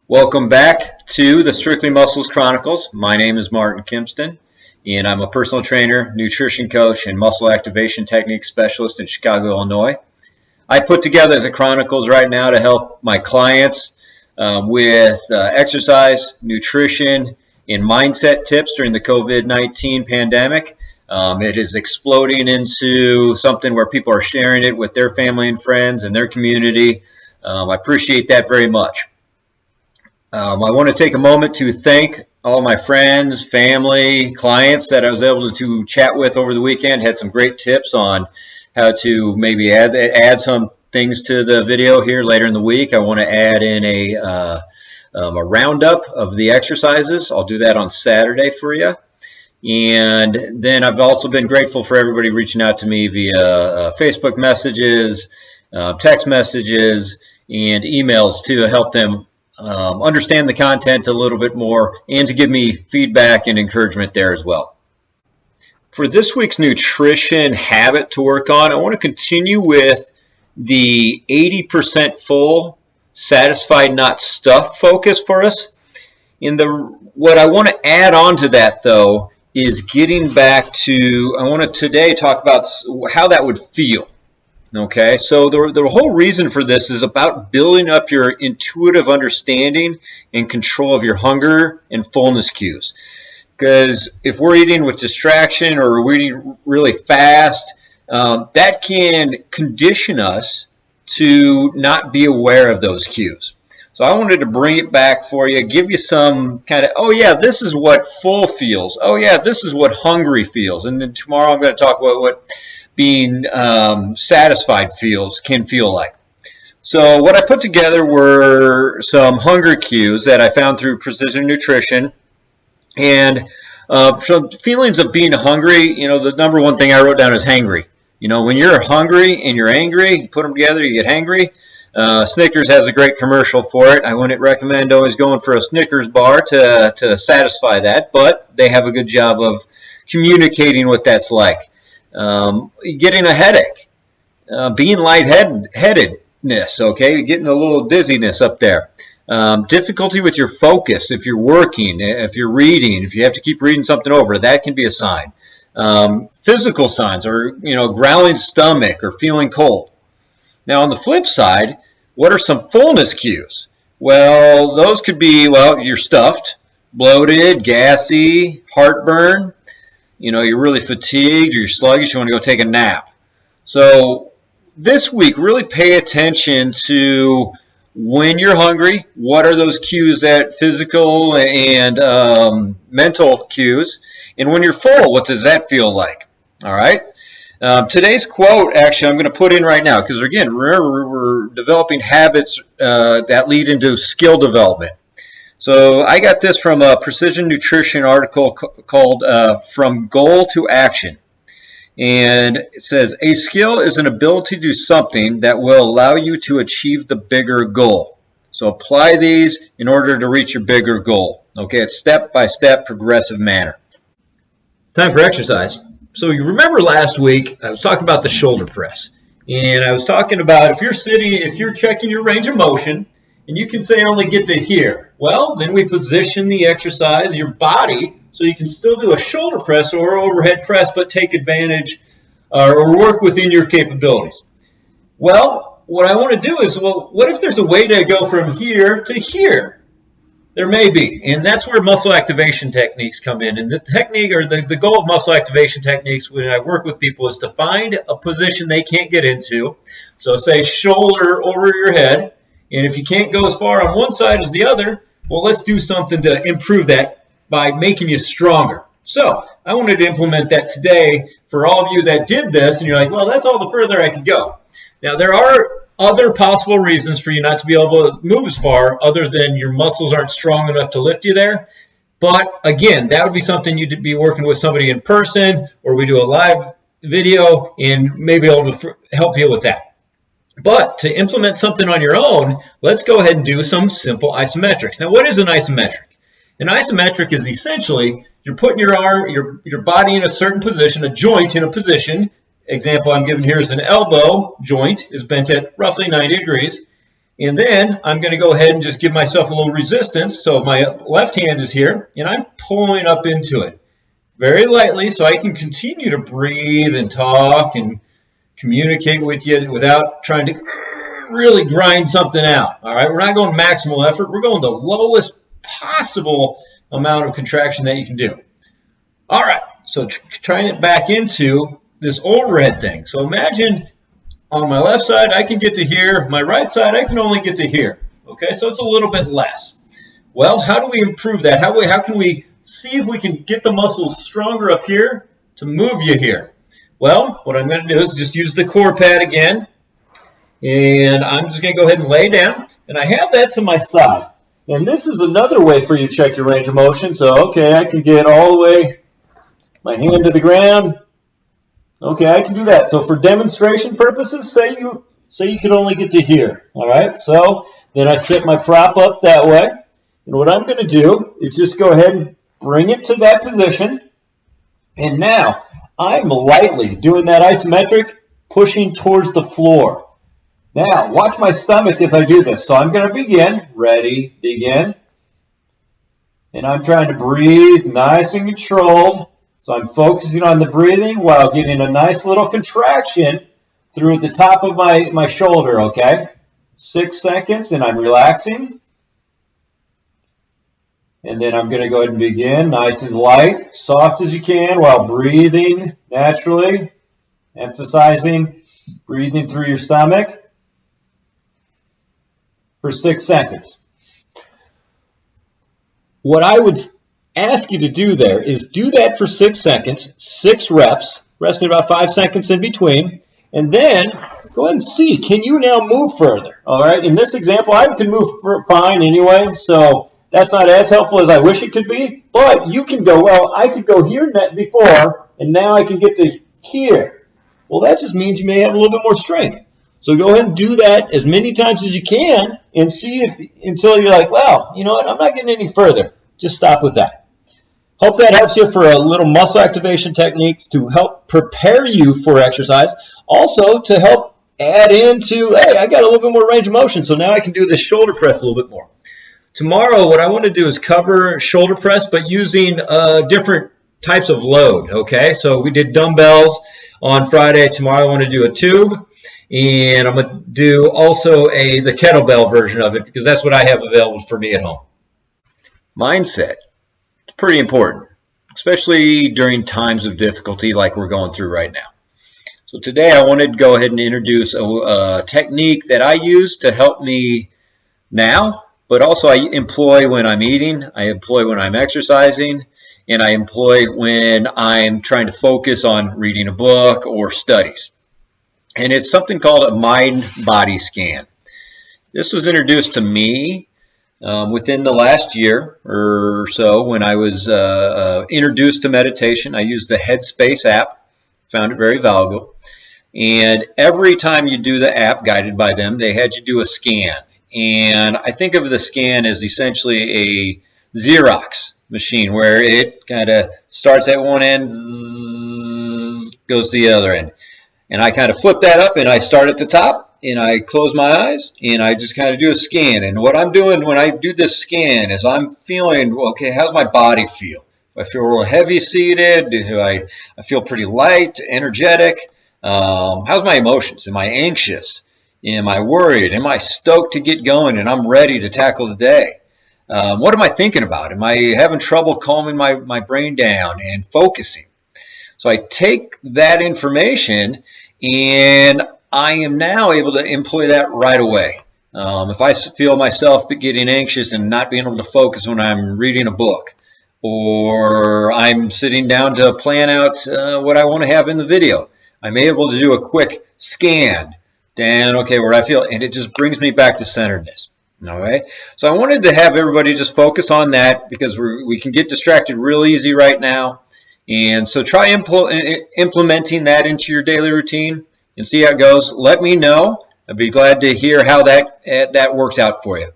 Welcome back to the Strictly Muscles Chronicles. My name is Martin Kimpston, and I'm a personal trainer, nutrition coach, and muscle activation technique specialist in Chicago, Illinois. I put together the Chronicles right now to help my clients with exercise, nutrition, and mindset tips during the COVID-19 pandemic. It is exploding into something where people are sharing it with their family and friends and their community. I appreciate that very much. I want to take a moment to thank all my friends, family, clients that I was able to chat with over the weekend. Had some great tips on how to maybe add some things to the video here later in the week. I want to add in a roundup of the exercises. I'll do that on Saturday for you. And then I've also been grateful for everybody reaching out to me via Facebook messages, text messages, and emails to help them understand the content a little bit more and to give me feedback and encouragement there as well. For this week's nutrition habit to work on, I want to continue with the 80% full, satisfied, not stuffed focus for us. What I want to add on to that, though, is getting back to, I want to today talk about how that would feel. Okay, so the whole reason for this is about building up your intuitive understanding and control of your hunger and fullness cues. Because if we're eating with distraction or we're eating really fast, that can condition us to not be aware of those cues. So I wanted to bring it back for you, give you some kind of, oh yeah, this is what full feels. Oh yeah, this is what hungry feels. And then tomorrow I'm going to talk about what being satisfied can feel like. So what I put together were some hunger cues that I found through Precision Nutrition, and some feelings of being hungry. The number one thing I wrote down is hangry. When you're hungry and you're angry, you put them together, you get hangry. Snickers has a great commercial for it. I wouldn't recommend always going for a Snickers bar to satisfy that, but they have a good job of communicating what that's like. Getting a headache, being lightheadedness, okay, getting a little dizziness up there, difficulty with your focus if you're working, if you're reading, if you have to keep reading something over, that can be a sign. Physical signs are, growling stomach or feeling cold. Now, on the flip side, what are some fullness cues? Well, those could be, you're stuffed, bloated, gassy, heartburn. You're really fatigued or you're sluggish, you want to go take a nap. So this week, really pay attention to when you're hungry, what are those cues, that physical and mental cues, and when you're full, what does that feel like? All right. Today's quote, actually, I'm going to put in right now, because again, remember, we're developing habits that lead into skill development. So I got this from a Precision Nutrition article called From Goal to Action. And it says, a skill is an ability to do something that will allow you to achieve the bigger goal. So apply these in order to reach your bigger goal. Okay, it's step-by-step progressive manner. Time for exercise. So you remember last week, I was talking about the shoulder press. And I was talking about if you're checking your range of motion, and you can say I only get to here. Well, then we position the exercise, your body, so you can still do a shoulder press or overhead press, but take advantage or work within your capabilities. Well, what I want to do is, what if there's a way to go from here to here? There may be, and that's where muscle activation techniques come in. And the technique, or the goal of muscle activation techniques when I work with people, is to find a position they can't get into. So say shoulder over your head. And if you can't go as far on one side as the other, well, let's do something to improve that by making you stronger. So I wanted to implement that today for all of you that did this, and you're like, well, that's all the further I could go. Now, there are other possible reasons for you not to be able to move as far other than your muscles aren't strong enough to lift you there. But again, that would be something you'd be working with somebody in person, or we do a live video and maybe able to help you with that. But to implement something on your own, let's go ahead and do some simple isometrics. Now, what is an isometric? An isometric is essentially you're putting your arm, your body in a certain position, a joint in a position. Example I'm giving here is an elbow joint is bent at roughly 90 degrees. And then I'm going to go ahead and just give myself a little resistance. So my left hand is here, and I'm pulling up into it very lightly so I can continue to breathe and talk and communicate with you without trying to really grind something out. All right, we're not going maximal effort. We're going the lowest possible amount of contraction that you can do. All right, so trying it back into this overhead thing. So imagine on my left side, I can get to here. My right side, I can only get to here. Okay, so it's a little bit less. Well, how do we improve that? How can we see if we can get the muscles stronger up here to move you here? Well, what I'm going to do is just use the core pad again. And I'm just going to go ahead and lay down. And I have that to my side. And this is another way for you to check your range of motion. So, okay, I can get all the way, my hand to the ground. Okay, I can do that. So for demonstration purposes, say you can only get to here. All right, so then I set my prop up that way. And what I'm going to do is just go ahead and bring it to that position. And now I'm lightly doing that isometric, pushing towards the floor. Now, watch my stomach as I do this. So I'm going to begin. Ready, begin. And I'm trying to breathe nice and controlled. So I'm focusing on the breathing while getting a nice little contraction through the top of my shoulder, okay? 6 seconds, and I'm relaxing. And then I'm going to go ahead and begin. Nice and light, soft as you can while breathing naturally. Emphasizing breathing through your stomach. For 6 seconds. What I would ask you to do there is do that for 6 seconds, 6 reps, resting about 5 seconds in between, and then go ahead and see, can you now move further? All right, in this example, I can move fine anyway, so that's not as helpful as I wish it could be, but you can go, well, I could go here before, and now I can get to here. Well, that just means you may have a little bit more strength. So go ahead and do that as many times as you can and see if until you're like, well, you know what, I'm not getting any further. Just stop with that. Hope that helps you for a little muscle activation techniques to help prepare you for exercise. Also to help add into, hey, I got a little bit more range of motion, so now I can do this shoulder press a little bit more. Tomorrow, what I want to do is cover shoulder press, but using different types of load, okay? So we did dumbbells on Friday. Tomorrow I want to do a tube. And I'm going to do also the kettlebell version of it because that's what I have available for me at home. Mindset. It's pretty important, especially during times of difficulty like we're going through right now. So today I wanted to go ahead and introduce a technique that I use to help me now, but also I employ when I'm eating, I employ when I'm exercising, and I employ when I'm trying to focus on reading a book or studies. And it's something called a mind-body scan. This was introduced to me within the last year or so when I was introduced to meditation. I used the Headspace app, found it very valuable. And every time you do the app guided by them, they had you do a scan. And I think of the scan as essentially a Xerox machine where it kind of starts at one end, goes to the other end. And I kind of flip that up and I start at the top and I close my eyes and I just kind of do a scan. And what I'm doing when I do this scan is I'm feeling, okay, how's my body feel? Do I feel real heavy seated? Do I feel pretty light, energetic? How's my emotions? Am I anxious? Am I worried? Am I stoked to get going and I'm ready to tackle the day? What am I thinking about? Am I having trouble calming my brain down and focusing? So I take that information and I am now able to employ that right away. If I feel myself getting anxious and not being able to focus when I'm reading a book, or I'm sitting down to plan out what I want to have in the video, I'm able to do a quick scan down, okay, where I feel, and it just brings me back to centeredness. All right, so I wanted to have everybody just focus on that because we can get distracted real easy right now. And so try implementing that into your daily routine and see how it goes. Let me know. I'd be glad to hear how that works out for you.